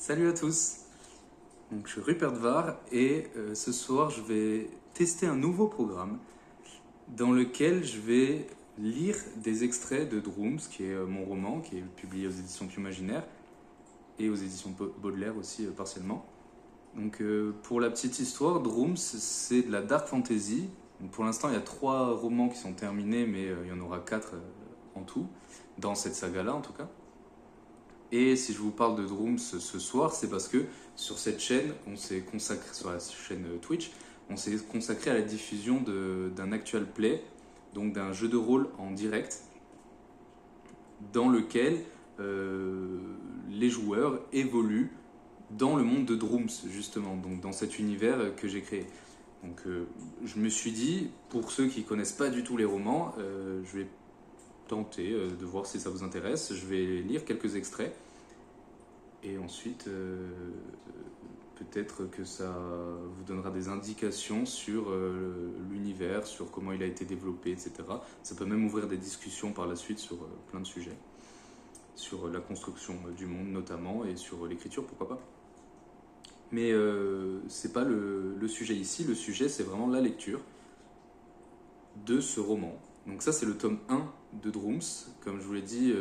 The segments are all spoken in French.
Salut à tous, donc, je suis Rupert Var et ce soir je vais tester un nouveau programme dans lequel je vais lire des extraits de Drooms, qui est mon roman, qui est publié aux éditions Piu Imaginaire et aux éditions Baudelaire aussi partiellement. Donc pour la petite histoire, Drooms c'est de la dark fantasy. Donc, pour l'instant il y a 3 romans qui sont terminés mais il y en aura 4 en tout, dans cette saga-là en tout cas. Et si je vous parle de Drooms ce soir, c'est parce que sur cette chaîne, on s'est consacré, sur la chaîne Twitch, on s'est consacré à la diffusion d'un actual play, donc d'un jeu de rôle en direct, dans lequel les joueurs évoluent dans le monde de Drooms, justement, donc dans cet univers que j'ai créé. Donc je me suis dit, pour ceux qui ne connaissent pas du tout les romans, je vais tenter de voir si ça vous intéresse. Je vais lire quelques extraits et ensuite peut-être que ça vous donnera des indications sur l'univers, sur comment il a été développé, etc. Ça peut même ouvrir des discussions par la suite sur plein de sujets, sur la construction du monde notamment et sur l'écriture, pourquoi pas. Mais c'est pas le sujet ici, le sujet c'est vraiment la lecture de ce roman. Donc ça c'est le tome 1 de Drooms. Comme je vous l'ai dit,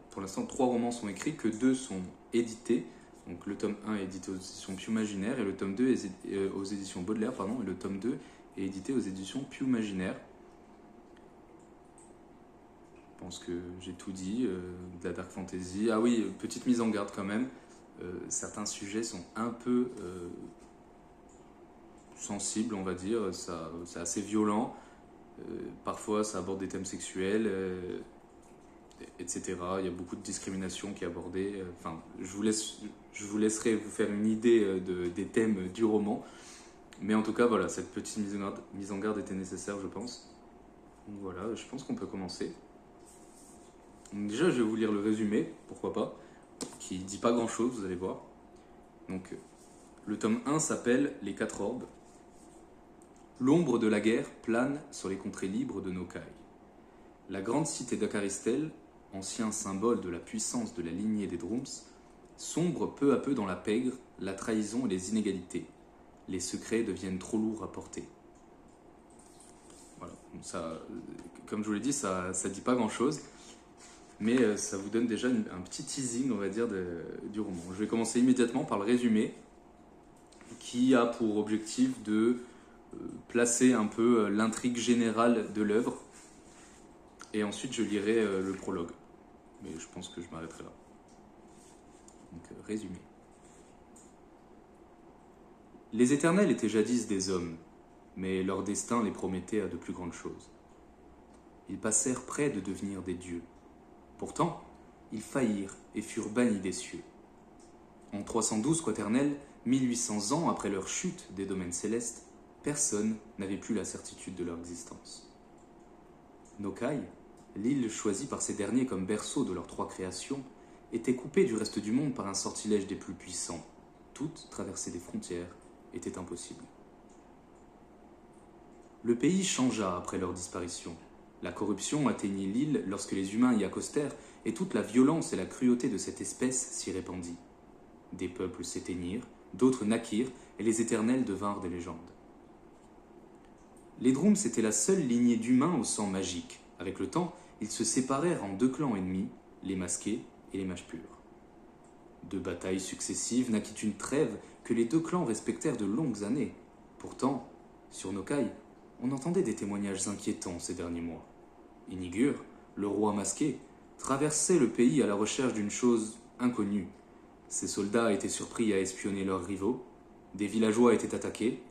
pour l'instant 3 romans sont écrits, que 2 sont édités. Donc le tome 1 est édité aux éditions Piu Imaginaire et le tome 2 est aux éditions Baudelaire, pardon, et le tome 2 est édité aux éditions Piu Imaginaire. Je pense que j'ai tout dit, de la dark fantasy. Ah oui, petite mise en garde quand même, certains sujets sont un peu sensibles, on va dire, c'est assez violent. Parfois ça aborde des thèmes sexuels, etc. Il y a beaucoup de discrimination qui est abordée. Enfin, je vous laisserai vous faire une idée des thèmes du roman. Mais en tout cas, voilà, cette petite mise en garde était nécessaire, je pense. Donc voilà, je pense qu'on peut commencer. Donc déjà, je vais vous lire le résumé, pourquoi pas, qui dit pas grand chose, vous allez voir. Donc, le tome 1 s'appelle Les 4 orbes. L'ombre de la guerre plane sur les contrées libres de Nokai. La grande cité d'Akaristel, ancien symbole de la puissance de la lignée des Drooms, sombre peu à peu dans la pègre, la trahison et les inégalités. Les secrets deviennent trop lourds à porter. Voilà, ça, comme je vous l'ai dit, ça dit pas grand chose, mais ça vous donne déjà un petit teasing, on va dire, du roman. Je vais commencer immédiatement par le résumé, qui a pour objectif de placer un peu l'intrigue générale de l'œuvre, et ensuite je lirai le prologue, mais je pense que je m'arrêterai là. Donc résumé. Les éternels étaient jadis des hommes, mais leur destin les promettait à de plus grandes choses. Ils passèrent près de devenir des dieux. Pourtant, ils faillirent et furent bannis des cieux. En 312 quaternels, 1800 ans après leur chute des domaines célestes, personne n'avait plus la certitude de leur existence. Nokai, l'île choisie par ces derniers comme berceau de leurs 3 créations, était coupée du reste du monde par un sortilège des plus puissants. Toute traversée des frontières était impossible. Le pays changea après leur disparition. La corruption atteignit l'île lorsque les humains y accostèrent et toute la violence et la cruauté de cette espèce s'y répandit. Des peuples s'éteignirent, d'autres naquirent et les éternels devinrent des légendes. Les Drooms étaient la seule lignée d'humains au sang magique. Avec le temps, ils se séparèrent en 2 clans ennemis, les masqués et les mages purs. De batailles successives naquit une trêve que les 2 clans respectèrent de longues années. Pourtant, sur Nokai, on entendait des témoignages inquiétants ces derniers mois. Inigur, le roi masqué, traversait le pays à la recherche d'une chose inconnue. Ses soldats étaient surpris à espionner leurs rivaux, des villageois étaient attaqués.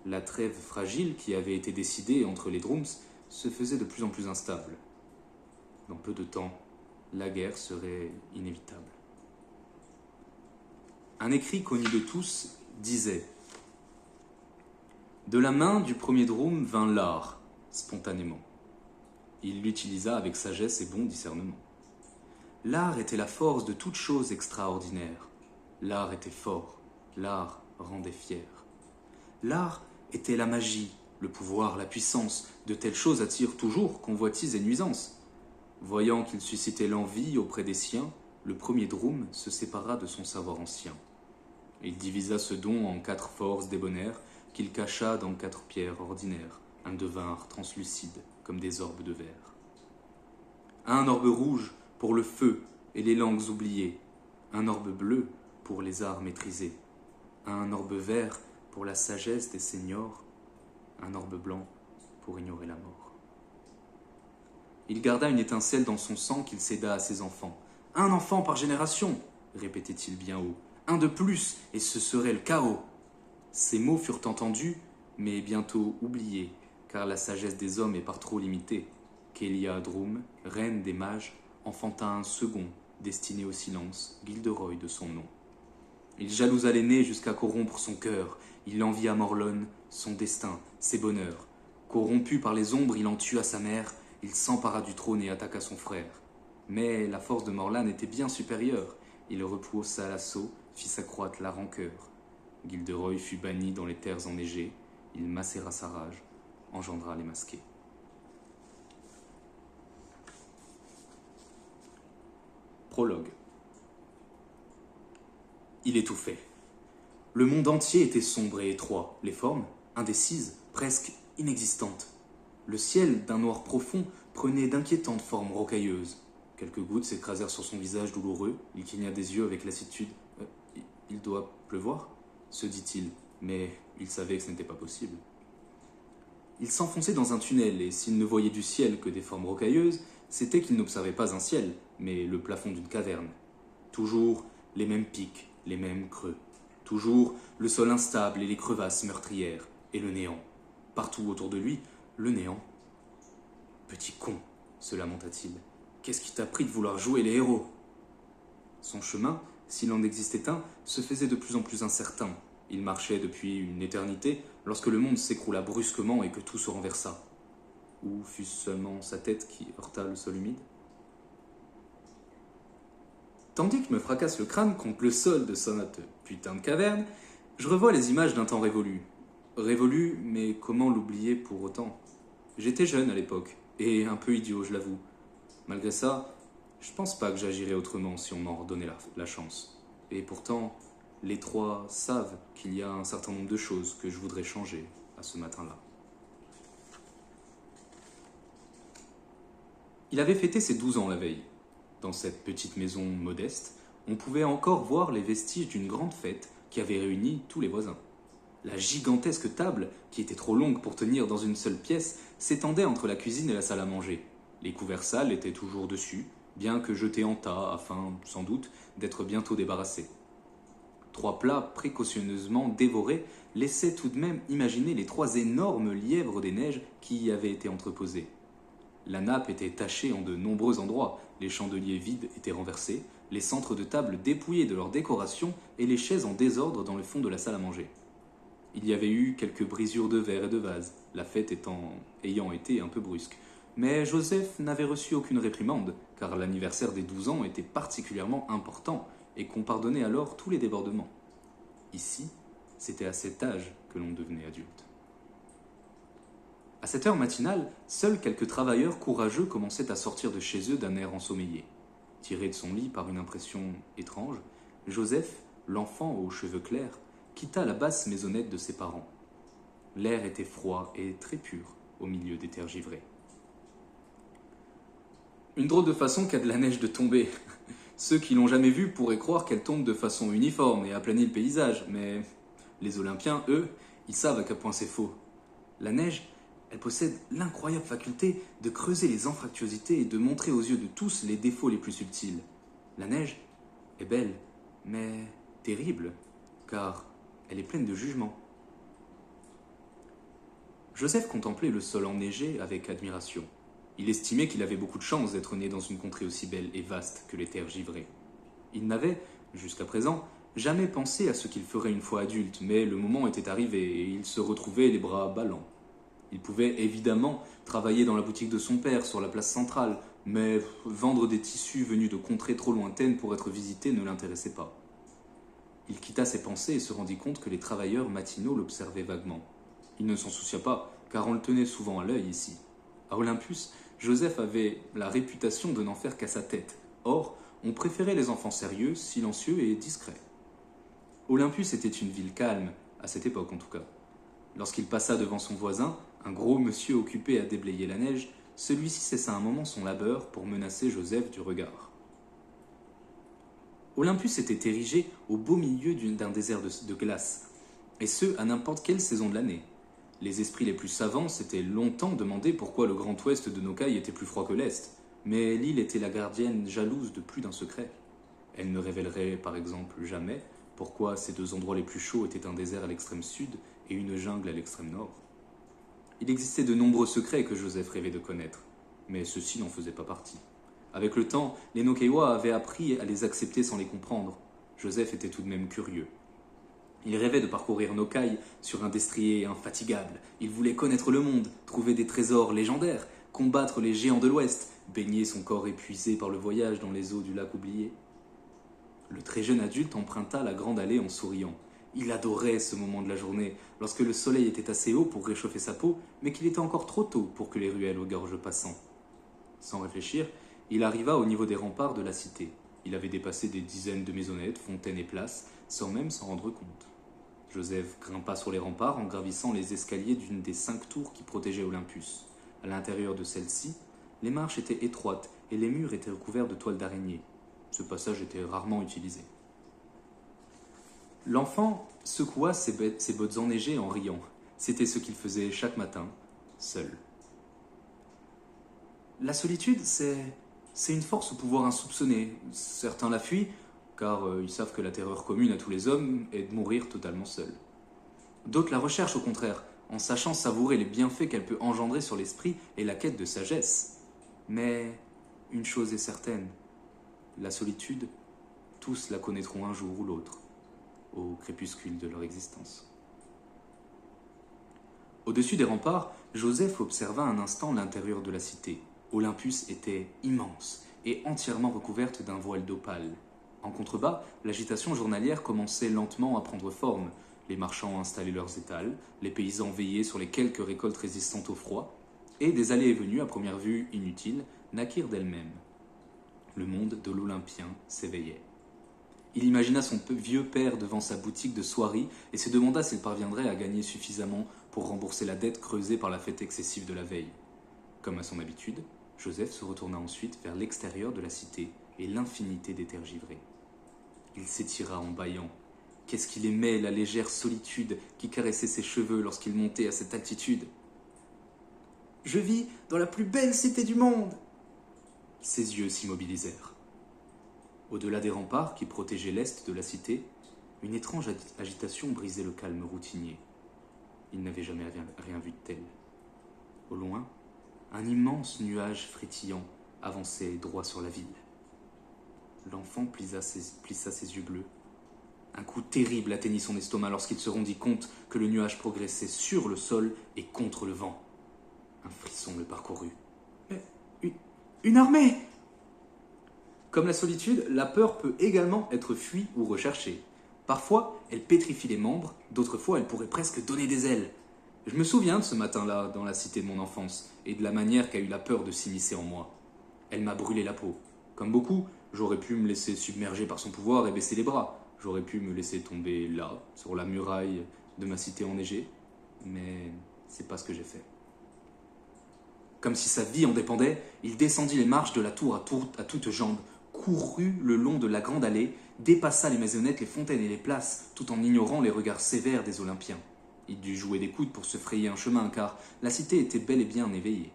La trêve fragile qui avait été décidée entre les Drooms se faisait de plus en plus instable. Dans peu de temps, la guerre serait inévitable. Un écrit connu de tous disait « De la main du premier Droom vint l'art, spontanément. Il l'utilisa avec sagesse et bon discernement. L'art était la force de toute chose extraordinaire. L'art était fort, l'art rendait fier. L'art était la magie, le pouvoir, la puissance. De telles choses attirent toujours convoitise et nuisance. Voyant qu'il suscitait l'envie auprès des siens, le premier Droum se sépara de son savoir ancien. Il divisa ce don en 4 forces débonnaires qu'il cacha dans 4 pierres ordinaires, un devinrent translucides comme des orbes de verre. Un orbe rouge pour le feu et les langues oubliées, un orbe bleu pour les arts maîtrisés, un orbe vert pour la sagesse des seniors, un orbe blanc pour ignorer la mort. Il garda une étincelle dans son sang qu'il céda à ses enfants. « Un enfant par génération !» répétait-il bien haut. « Un de plus, et ce serait le chaos !» Ces mots furent entendus, mais bientôt oubliés, car la sagesse des hommes est par trop limitée. Kélia Droum, reine des mages, enfanta un second, destiné au silence, Gilderoy de son nom. Il jalousa l'aîné jusqu'à corrompre son cœur. Il envia Morlon, son destin, ses bonheurs. Corrompu par les ombres, il en tua sa mère. Il s'empara du trône et attaqua son frère. Mais la force de Morlan était bien supérieure. Il repoussa l'assaut, fit s'accroître la rancœur. Gilderoy fut banni dans les terres enneigées. Il macéra sa rage, engendra les masqués. Prologue. Il étouffait. Le monde entier était sombre et étroit, les formes, indécises, presque inexistantes. Le ciel, d'un noir profond, prenait d'inquiétantes formes rocailleuses. Quelques gouttes s'écrasèrent sur son visage douloureux. Il cligna des yeux avec lassitude. Il doit pleuvoir ?» se dit-il, mais il savait que ce n'était pas possible. Il s'enfonçait dans un tunnel, et s'il ne voyait du ciel que des formes rocailleuses, c'était qu'il n'observait pas un ciel, mais le plafond d'une caverne. Toujours les mêmes pics, les mêmes creux. Toujours le sol instable et les crevasses meurtrières, et le néant. Partout autour de lui, le néant. « Petit con !» se lamenta-t-il. « Qu'est-ce qui t'a pris de vouloir jouer les héros ?» Son chemin, s'il en existait un, se faisait de plus en plus incertain. Il marchait depuis une éternité lorsque le monde s'écroula brusquement et que tout se renversa. Ou fut-ce seulement sa tête qui heurta le sol humide ? Tandis que me fracasse le crâne contre le sol de cette putain de caverne, je revois les images d'un temps révolu. Révolu, mais comment l'oublier pour autant ? J'étais jeune à l'époque, et un peu idiot, je l'avoue. Malgré ça, je pense pas que j'agirais autrement si on m'en redonnait la chance. Et pourtant, les trois savent qu'il y a un certain nombre de choses que je voudrais changer à ce matin-là. Il avait fêté ses 12 ans la veille. Dans cette petite maison modeste, on pouvait encore voir les vestiges d'une grande fête qui avait réuni tous les voisins. La gigantesque table, qui était trop longue pour tenir dans une seule pièce, s'étendait entre la cuisine et la salle à manger. Les couverts sales étaient toujours dessus, bien que jetés en tas, afin, sans doute, d'être bientôt débarrassés. 3 plats précautionneusement dévorés laissaient tout de même imaginer les 3 énormes lièvres des neiges qui y avaient été entreposés. La nappe était tachée en de nombreux endroits, les chandeliers vides étaient renversés, les centres de table dépouillés de leurs décorations et les chaises en désordre dans le fond de la salle à manger. Il y avait eu quelques brisures de verre et de vases, la fête ayant été un peu brusque. Mais Joseph n'avait reçu aucune réprimande, car l'anniversaire des 12 ans était particulièrement important et qu'on pardonnait alors tous les débordements. Ici, c'était à cet âge que l'on devenait adulte. À cette heure matinale, seuls quelques travailleurs courageux commençaient à sortir de chez eux d'un air ensommeillé. Tiré de son lit par une impression étrange, Joseph, l'enfant aux cheveux clairs, quitta la basse maisonnette de ses parents. L'air était froid et très pur au milieu des terres givrées. Une drôle de façon qu'a de la neige de tomber. Ceux qui l'ont jamais vue pourraient croire qu'elle tombe de façon uniforme et aplanit le paysage, mais les Olympiens, eux, ils savent à quel point c'est faux. La neige, elle possède l'incroyable faculté de creuser les anfractuosités et de montrer aux yeux de tous les défauts les plus subtils. La neige est belle, mais terrible, car elle est pleine de jugement. Joseph contemplait le sol enneigé avec admiration. Il estimait qu'il avait beaucoup de chance d'être né dans une contrée aussi belle et vaste que les terres givrées. Il n'avait, jusqu'à présent, jamais pensé à ce qu'il ferait une fois adulte, mais le moment était arrivé et il se retrouvait les bras ballants. Il pouvait évidemment travailler dans la boutique de son père sur la place centrale, mais vendre des tissus venus de contrées trop lointaines pour être visités ne l'intéressait pas. Il quitta ses pensées et se rendit compte que les travailleurs matinaux l'observaient vaguement. Il ne s'en soucia pas, car on le tenait souvent à l'œil ici. À Olympus, Joseph avait la réputation de n'en faire qu'à sa tête. Or, on préférait les enfants sérieux, silencieux et discrets. Olympus était une ville calme, à cette époque en tout cas. Lorsqu'il passa devant son voisin, un gros monsieur occupé à déblayer la neige, celui-ci cessa un moment son labeur pour menacer Joseph du regard. Olympus était érigé au beau milieu d'un désert de glace, et ce, à n'importe quelle saison de l'année. Les esprits les plus savants s'étaient longtemps demandé pourquoi le grand ouest de Nokai était plus froid que l'est, mais l'île était la gardienne jalouse de plus d'un secret. Elle ne révélerait par exemple jamais pourquoi ces deux endroits les plus chauds étaient un désert à l'extrême sud et une jungle à l'extrême nord. Il existait de nombreux secrets que Joseph rêvait de connaître, mais ceux-ci n'en faisaient pas partie. Avec le temps, les Nokeiwa avaient appris à les accepter sans les comprendre. Joseph était tout de même curieux. Il rêvait de parcourir Nokai sur un destrier infatigable. Il voulait connaître le monde, trouver des trésors légendaires, combattre les géants de l'Ouest, baigner son corps épuisé par le voyage dans les eaux du lac oublié. Le très jeune adulte emprunta la grande allée en souriant. Il adorait ce moment de la journée, lorsque le soleil était assez haut pour réchauffer sa peau, mais qu'il était encore trop tôt pour que les ruelles regorgent passants. Sans réfléchir, il arriva au niveau des remparts de la cité. Il avait dépassé des dizaines de maisonnettes, fontaines et places, sans même s'en rendre compte. Joseph grimpa sur les remparts en gravissant les escaliers d'une des 5 tours qui protégeaient Olympus. À l'intérieur de celle-ci, les marches étaient étroites et les murs étaient recouverts de toiles d'araignée. Ce passage était rarement utilisé. L'enfant secoua ses bottes enneigées en riant. C'était ce qu'il faisait chaque matin, seul. La solitude, c'est une force au pouvoir insoupçonné. Certains la fuient, car ils savent que la terreur commune à tous les hommes est de mourir totalement seul. D'autres la recherchent au contraire, en sachant savourer les bienfaits qu'elle peut engendrer sur l'esprit et la quête de sagesse. Mais une chose est certaine, la solitude, tous la connaîtront un jour ou l'autre, au crépuscule de leur existence. Au-dessus des remparts, Joseph observa un instant l'intérieur de la cité. Olympus était immense et entièrement recouverte d'un voile d'opale. En contrebas, l'agitation journalière commençait lentement à prendre forme. Les marchands installaient leurs étals, les paysans veillaient sur les quelques récoltes résistantes au froid, et des allées et venues à première vue inutiles naquirent d'elles-mêmes. Le monde de l'Olympien s'éveillait. Il imagina son vieux père devant sa boutique de soieries et se demanda s'il parviendrait à gagner suffisamment pour rembourser la dette creusée par la fête excessive de la veille. Comme à son habitude, Joseph se retourna ensuite vers l'extérieur de la cité et l'infinité des terres givrées. Il s'étira en bâillant. Qu'est-ce qu'il aimait la légère solitude qui caressait ses cheveux lorsqu'il montait à cette altitude. « Je vis dans la plus belle cité du monde !» Ses yeux s'immobilisèrent. Au-delà des remparts qui protégeaient l'est de la cité, une étrange agitation brisait le calme routinier. Il n'avait jamais rien vu de tel. Au loin, un immense nuage frétillant avançait droit sur la ville. L'enfant plissa ses yeux bleus. Un coup terrible atteignit son estomac lorsqu'il se rendit compte que le nuage progressait sur le sol et contre le vent. Un frisson le parcourut. « Une armée !» Comme la solitude, la peur peut également être fuie ou recherchée. Parfois, elle pétrifie les membres, d'autres fois, elle pourrait presque donner des ailes. Je me souviens de ce matin-là, dans la cité de mon enfance, et de la manière qu'a eu la peur de s'immiscer en moi. Elle m'a brûlé la peau. Comme beaucoup, j'aurais pu me laisser submerger par son pouvoir et baisser les bras. J'aurais pu me laisser tomber là, sur la muraille de ma cité enneigée, mais c'est pas ce que j'ai fait. Comme si sa vie en dépendait, il descendit les marches de la tour à toutes jambes, courut le long de la grande allée, dépassa les maisonnettes, les fontaines et les places, tout en ignorant les regards sévères des Olympiens. Il dut jouer des coudes pour se frayer un chemin, car la cité était bel et bien éveillée.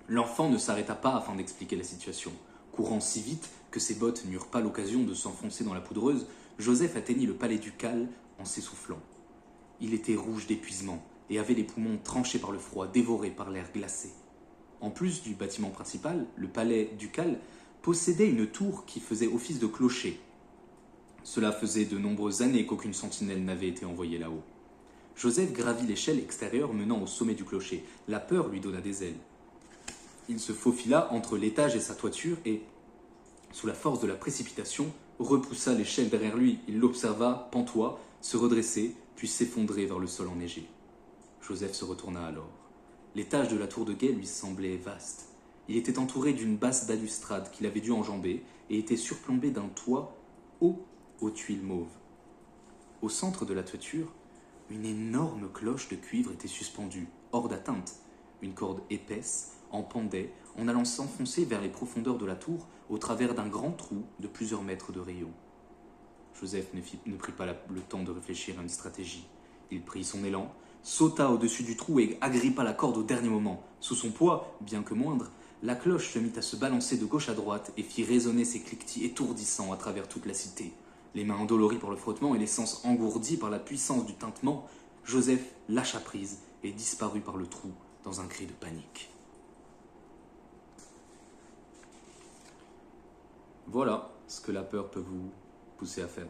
L'enfant ne s'arrêta pas afin d'expliquer la situation. Courant si vite que ses bottes n'eurent pas l'occasion de s'enfoncer dans la poudreuse, Joseph atteignit le palais ducal en s'essoufflant. Il était rouge d'épuisement et avait les poumons tranchés par le froid, dévorés par l'air glacé. En plus du bâtiment principal, le palais ducal possédait une tour qui faisait office de clocher. Cela faisait de nombreuses années qu'aucune sentinelle n'avait été envoyée là-haut. Joseph gravit l'échelle extérieure menant au sommet du clocher. La peur lui donna des ailes. Il se faufila entre l'étage et sa toiture et, sous la force de la précipitation, repoussa l'échelle derrière lui. Il l'observa, pantois, se redresser, puis s'effondrer vers le sol enneigé. Joseph se retourna alors. L'étage de la tour de guet lui semblait vaste. Il était entouré d'une basse balustrade qu'il avait dû enjamber et était surplombé d'un toit haut aux tuiles mauves. Au centre de la toiture, une énorme cloche de cuivre était suspendue, hors d'atteinte. Une corde épaisse en pendait en allant s'enfoncer vers les profondeurs de la tour au travers d'un grand trou de plusieurs mètres de rayon. Joseph ne prit pas le temps de réfléchir à une stratégie. Il prit son élan, sauta au-dessus du trou et agrippa la corde au dernier moment. Sous son poids, bien que moindre, la cloche se mit à se balancer de gauche à droite et fit résonner ses cliquetis étourdissants à travers toute la cité. Les mains endolories par le frottement et les sens engourdis par la puissance du tintement, Joseph lâcha prise et disparut par le trou dans un cri de panique. Voilà ce que la peur peut vous pousser à faire.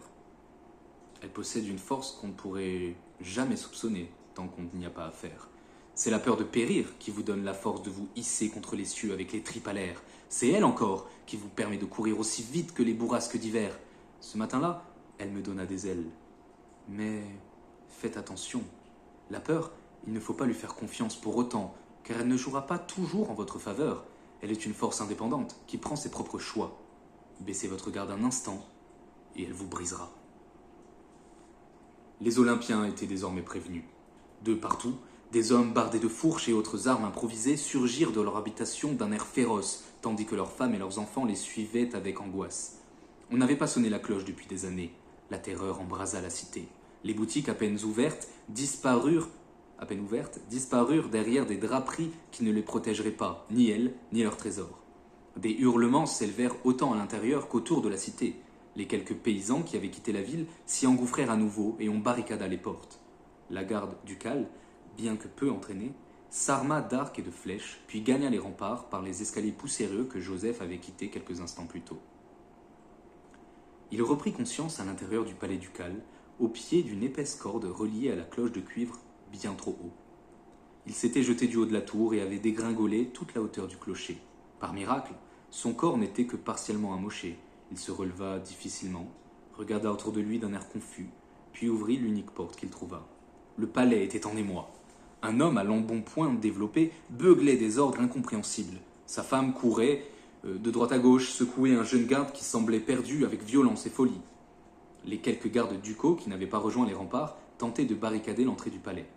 Elle possède une force qu'on ne pourrait jamais soupçonner tant qu'on n'y a pas affaire. C'est la peur de périr qui vous donne la force de vous hisser contre les cieux avec les tripes à l'air. C'est elle encore qui vous permet de courir aussi vite que les bourrasques d'hiver. Ce matin-là, elle me donna des ailes. Mais faites attention. La peur, il ne faut pas lui faire confiance pour autant, car elle ne jouera pas toujours en votre faveur. Elle est une force indépendante qui prend ses propres choix. Baissez votre garde un instant et elle vous brisera. Les Olympiens étaient désormais prévenus. De partout, des hommes bardés de fourches et autres armes improvisées surgirent de leur habitation d'un air féroce, tandis que leurs femmes et leurs enfants les suivaient avec angoisse. On n'avait pas sonné la cloche depuis des années. La terreur embrasa la cité. Les boutiques à peine ouvertes disparurent derrière des draperies qui ne les protégeraient pas, ni elles, ni leurs trésors. Des hurlements s'élevèrent autant à l'intérieur qu'autour de la cité. Les quelques paysans qui avaient quitté la ville s'y engouffrèrent à nouveau et on barricada les portes. La garde ducale, bien que peu entraînée, s'arma d'arcs et de flèches, puis gagna les remparts par les escaliers poussiéreux que Joseph avait quittés quelques instants plus tôt. Il reprit conscience à l'intérieur du palais ducal, au pied d'une épaisse corde reliée à la cloche de cuivre bien trop haut. Il s'était jeté du haut de la tour et avait dégringolé toute la hauteur du clocher. Par miracle, son corps n'était que partiellement amoché. Il se releva difficilement, regarda autour de lui d'un air confus, puis ouvrit l'unique porte qu'il trouva. Le palais était en émoi. Un homme à l'embonpoint développé beuglait des ordres incompréhensibles. Sa femme courait de droite à gauche, secouait un jeune garde qui semblait perdu avec violence et folie. Les quelques gardes ducaux qui n'avaient pas rejoint les remparts tentaient de barricader l'entrée du palais.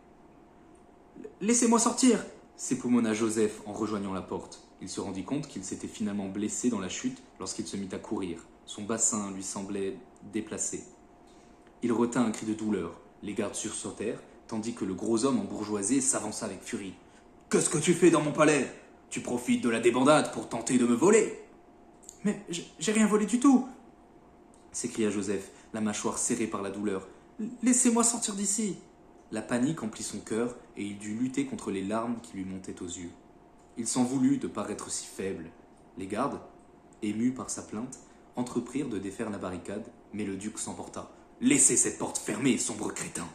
« Laissez-moi sortir !» s'époumonna Joseph en rejoignant la porte. Il se rendit compte qu'il s'était finalement blessé dans la chute lorsqu'il se mit à courir. Son bassin lui semblait déplacé. Il retint un cri de douleur. Les gardes sursautèrent, tandis que le gros homme embourgeoisé s'avança avec furie. « Qu'est-ce que tu fais dans mon palais ? Tu profites de la débandade pour tenter de me voler !»« Mais j'ai rien volé du tout !» s'écria Joseph, la mâchoire serrée par la douleur. « Laissez-moi sortir d'ici !» La panique emplit son cœur et il dut lutter contre les larmes qui lui montaient aux yeux. Il s'en voulut de paraître si faible. Les gardes, émus par sa plainte, entreprirent de défaire la barricade, mais le duc s'emporta. « Laissez cette porte fermée, sombre crétin !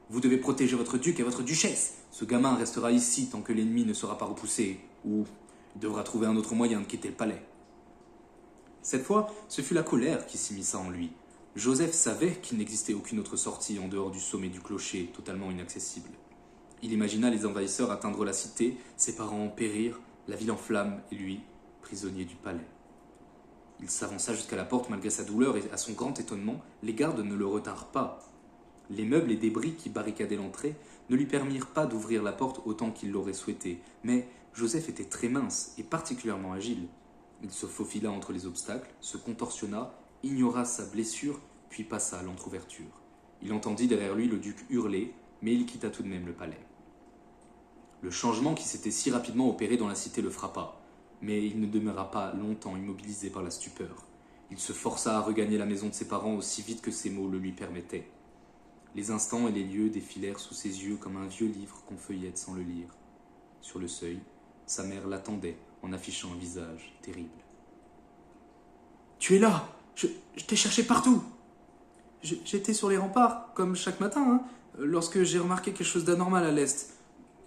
Vous devez protéger votre duc et votre duchesse. Ce gamin restera ici tant que l'ennemi ne sera pas repoussé, ou il devra trouver un autre moyen de quitter le palais. » Cette fois, ce fut la colère qui s'immisça en lui. Joseph savait qu'il n'existait aucune autre sortie en dehors du sommet du clocher, totalement inaccessible. Il imagina les envahisseurs atteindre la cité, ses parents périr, la ville en flammes et lui, prisonnier du palais. Il s'avança jusqu'à la porte malgré sa douleur et, à son grand étonnement, les gardes ne le retinrent pas. Les meubles et débris qui barricadaient l'entrée ne lui permirent pas d'ouvrir la porte autant qu'il l'aurait souhaité, mais Joseph était très mince et particulièrement agile. Il se faufila entre les obstacles, se contorsionna, ignora sa blessure, puis passa à l'entr'ouverture. Il entendit derrière lui le duc hurler, mais il quitta tout de même le palais. Le changement qui s'était si rapidement opéré dans la cité le frappa, mais il ne demeura pas longtemps immobilisé par la stupeur. Il se força à regagner la maison de ses parents aussi vite que ses mots le lui permettaient. Les instants et les lieux défilèrent sous ses yeux comme un vieux livre qu'on feuillette sans le lire. Sur le seuil, sa mère l'attendait en affichant un visage terrible. « Tu es là ! Je t'ai cherché partout !» J'étais sur les remparts, comme chaque matin, lorsque j'ai remarqué quelque chose d'anormal à l'est.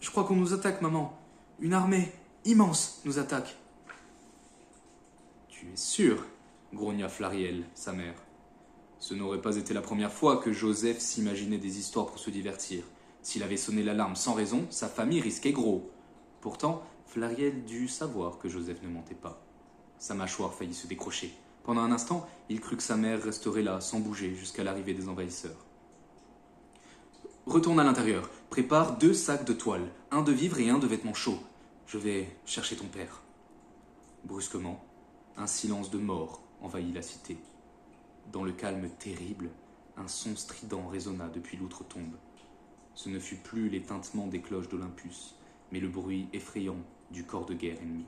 Je crois qu'on nous attaque, maman. Une armée immense nous attaque. « Tu es sûr ?» grogna Flariel, sa mère. Ce n'aurait pas été la première fois que Joseph s'imaginait des histoires pour se divertir. S'il avait sonné l'alarme sans raison, sa famille risquait gros. Pourtant, Flariel dut savoir que Joseph ne mentait pas. Sa mâchoire faillit se décrocher. Pendant un instant, il crut que sa mère resterait là, sans bouger, jusqu'à l'arrivée des envahisseurs. « Retourne à l'intérieur. Prépare 2 sacs de toile, un de vivres et un de vêtements chauds. Je vais chercher ton père. » Brusquement, un silence de mort envahit la cité. Dans le calme terrible, un son strident résonna depuis l'outre-tombe. Ce ne fut plus les tintements des cloches d'Olympus, mais le bruit effrayant du corps de guerre ennemi.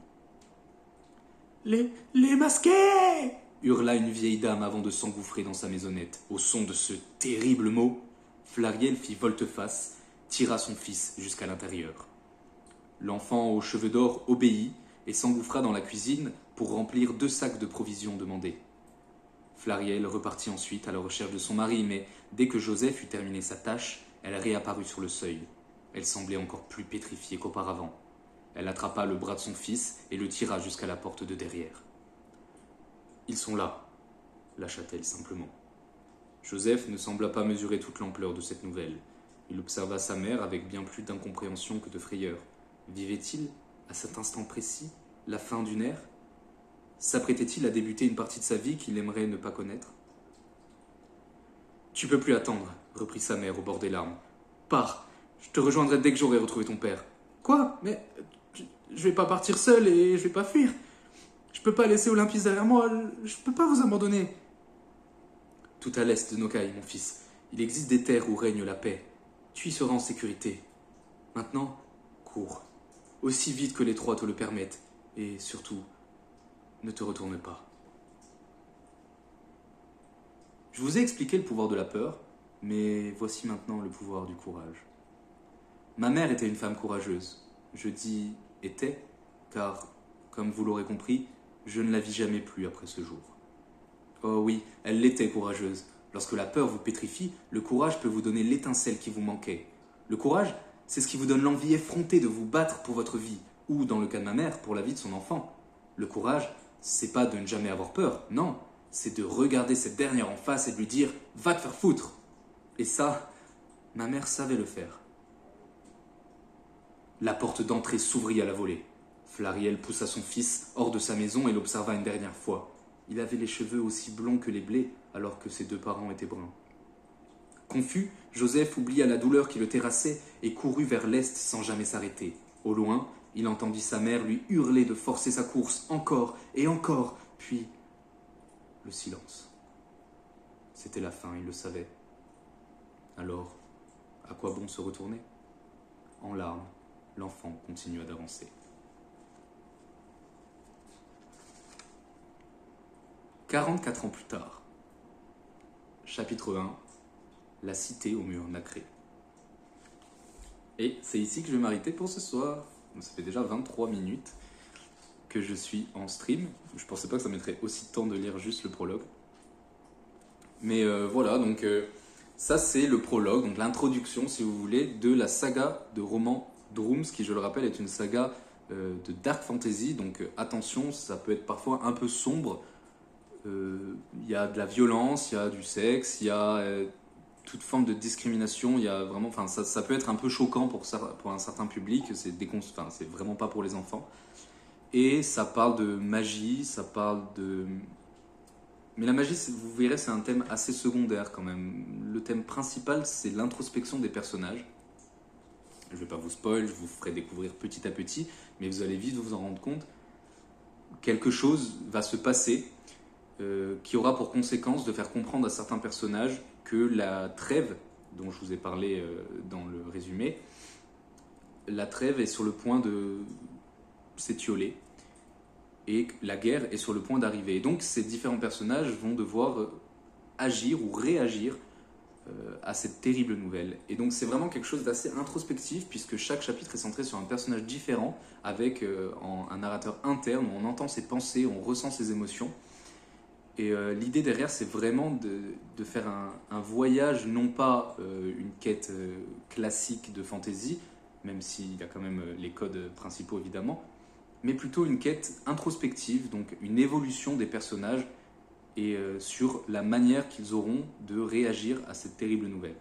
« Les masqués !» hurla une vieille dame avant de s'engouffrer dans sa maisonnette. Au son de ce terrible mot, Flariel fit volte-face, tira son fils jusqu'à l'intérieur. L'enfant aux cheveux d'or obéit et s'engouffra dans la cuisine pour remplir 2 sacs de provisions demandées. Flariel repartit ensuite à la recherche de son mari, mais dès que Joseph eut terminé sa tâche, elle réapparut sur le seuil. Elle semblait encore plus pétrifiée qu'auparavant. Elle attrapa le bras de son fils et le tira jusqu'à la porte de derrière. « Ils sont là », lâcha-t-elle simplement. Joseph ne sembla pas mesurer toute l'ampleur de cette nouvelle. Il observa sa mère avec bien plus d'incompréhension que de frayeur. Vivait-il, à cet instant précis, la fin d'une ère ? S'apprêtait-il à débuter une partie de sa vie qu'il aimerait ne pas connaître ? « Tu peux plus attendre, » reprit sa mère au bord des larmes. « Pars, je te rejoindrai dès que j'aurai retrouvé ton père. »« Quoi ? Mais je vais pas partir seul et je vais pas fuir. Je peux pas laisser Olympus derrière moi, je peux pas vous abandonner. » « Tout à l'est de Nocaï, mon fils, il existe des terres où règne la paix. Tu y seras en sécurité. Maintenant, cours, aussi vite que les 3 te le permettent, et surtout, ne te retourne pas. » Je vous ai expliqué le pouvoir de la peur, mais voici maintenant le pouvoir du courage. Ma mère était une femme courageuse. Je dis « était » car, comme vous l'aurez compris, je ne la vis jamais plus après ce jour. Oh oui, elle l'était courageuse. Lorsque la peur vous pétrifie, le courage peut vous donner l'étincelle qui vous manquait. Le courage, c'est ce qui vous donne l'envie effrontée de vous battre pour votre vie, ou, dans le cas de ma mère, pour la vie de son enfant. Le courage, c'est pas de ne jamais avoir peur, non, c'est de regarder cette dernière en face et de lui dire « Va te faire foutre !» Et ça, ma mère savait le faire. La porte d'entrée s'ouvrit à la volée. Flariel poussa son fils hors de sa maison et l'observa une dernière fois. Il avait les cheveux aussi blonds que les blés, alors que ses 2 parents étaient bruns. Confus, Joseph oublia la douleur qui le terrassait et courut vers l'est sans jamais s'arrêter. Au loin, il entendit sa mère lui hurler de forcer sa course, encore et encore, puis le silence. C'était la fin, il le savait. Alors, à quoi bon se retourner ? En larmes, l'enfant continua d'avancer. 44 ans plus tard. Chapitre 1. La cité aux murs nacrés. Et c'est ici que je vais m'arrêter pour ce soir. Ça fait déjà 23 minutes que je suis en stream. Je pensais pas que ça mettrait aussi de temps de lire juste le prologue. Mais voilà, donc ça c'est le prologue, donc l'introduction si vous voulez, de la saga de roman Drooms, qui je le rappelle est une saga de dark fantasy. Donc attention, ça peut être parfois un peu sombre. Il y a de la violence, il y a du sexe, il y a toute forme de discrimination. Il y a vraiment, enfin, ça peut être un peu choquant pour un certain public. C'est vraiment pas pour les enfants. Et ça parle de magie, ça parle de... Mais la magie, vous verrez, c'est un thème assez secondaire quand même. Le thème principal, c'est l'introspection des personnages. Je ne vais pas vous spoil, je vous ferai découvrir petit à petit, mais vous allez vite vous en rendre compte. Quelque chose va se passer qui aura pour conséquence de faire comprendre à certains personnages que la trêve, dont je vous ai parlé dans le résumé, la trêve est sur le point de s'étioler et la guerre est sur le point d'arriver. Et donc ces différents personnages vont devoir agir ou réagir à cette terrible nouvelle. Et donc c'est vraiment quelque chose d'assez introspectif, puisque chaque chapitre est centré sur un personnage différent, avec un narrateur interne où on entend ses pensées, on ressent ses émotions. Et l'idée derrière, c'est vraiment de faire un voyage, non pas une quête classique de fantasy, même s'il y a quand même les codes principaux évidemment, mais plutôt une quête introspective, donc une évolution des personnages et sur la manière qu'ils auront de réagir à cette terrible nouvelle.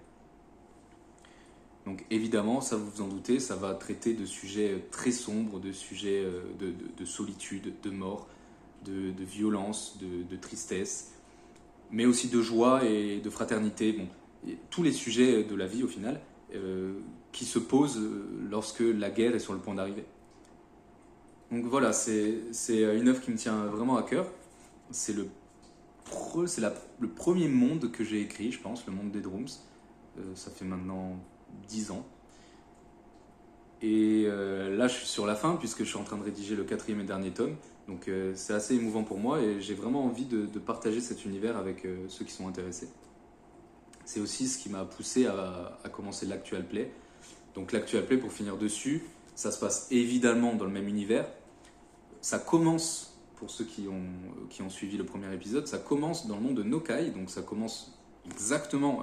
Donc évidemment, ça vous vous en doutez, ça va traiter de sujets très sombres, de sujets de solitude, de mort, de violence, de tristesse, mais aussi de joie et de fraternité. Bon, et tous les sujets de la vie au final qui se posent lorsque la guerre est sur le point d'arriver. Donc voilà, c'est une œuvre qui me tient vraiment à cœur. C'est le premier monde que j'ai écrit, je pense, le monde des Drooms. Ça fait maintenant 10 ans. Et là, je suis sur la fin puisque je suis en train de rédiger le 4e et dernier tome. Donc c'est assez émouvant pour moi et j'ai vraiment envie de partager cet univers avec ceux qui sont intéressés. C'est aussi ce qui m'a poussé à commencer l'Actual Play. Donc l'Actual Play, pour finir dessus, ça se passe évidemment dans le même univers. Ça commence, pour ceux qui ont suivi le premier épisode, ça commence dans le monde de Nokai, donc ça commence exactement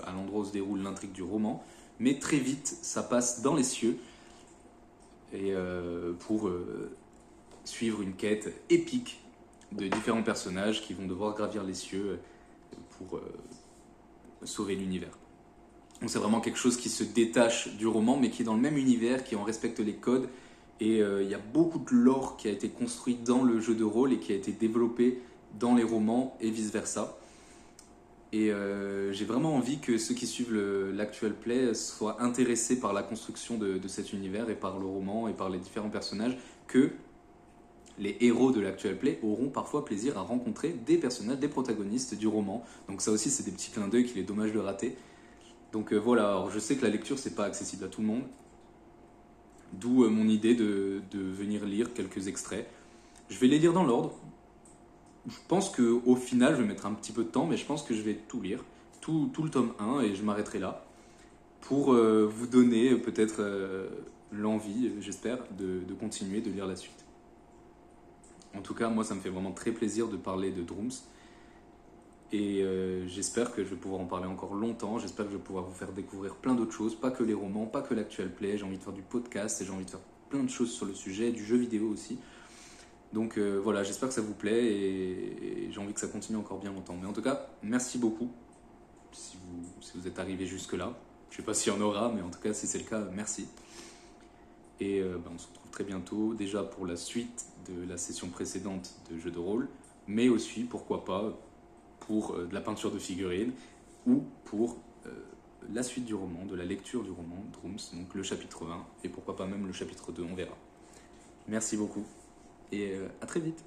à l'endroit où se déroule l'intrigue du roman, mais très vite, ça passe dans les cieux, et pour suivre une quête épique de différents personnages qui vont devoir gravir les cieux pour sauver l'univers. Donc c'est vraiment quelque chose qui se détache du roman, mais qui est dans le même univers, qui en respecte les codes. Et il y a beaucoup de lore qui a été construit dans le jeu de rôle et qui a été développé dans les romans et vice-versa. Et j'ai vraiment envie que ceux qui suivent l'Actual Play soient intéressés par la construction de cet univers et par le roman et par les différents personnages, que les héros de l'Actual Play auront parfois plaisir à rencontrer des personnages, des protagonistes du roman. Donc ça aussi, c'est des petits clins d'œil qu'il est dommage de rater. Donc voilà, alors je sais que la lecture, c'est pas accessible à tout le monde. D'où mon idée de venir lire quelques extraits. Je vais les lire dans l'ordre. Je pense qu'au final, je vais mettre un petit peu de temps, mais je pense que je vais tout lire, tout le tome 1, et je m'arrêterai là, pour vous donner peut-être l'envie, j'espère, de continuer de lire la suite. En tout cas, moi, ça me fait vraiment très plaisir de parler de Drooms, et j'espère que je vais pouvoir en parler encore longtemps, j'espère que je vais pouvoir vous faire découvrir plein d'autres choses, pas que les romans, pas que l'Actual Play, j'ai envie de faire du podcast, et j'ai envie de faire plein de choses sur le sujet, du jeu vidéo aussi. Donc voilà, j'espère que ça vous plaît et j'ai envie que ça continue encore bien longtemps. Mais en tout cas, merci beaucoup si vous êtes arrivé jusque-là. Je ne sais pas s'il y en aura, mais en tout cas, si c'est le cas, merci. Et on se retrouve très bientôt, déjà pour la suite de la session précédente de jeu de rôle, mais aussi, pourquoi pas, pour de la peinture de figurines ou pour la suite du roman, de la lecture du roman Drooms, donc le chapitre 1, et pourquoi pas même le chapitre 2, on verra. Merci beaucoup. Et à très vite.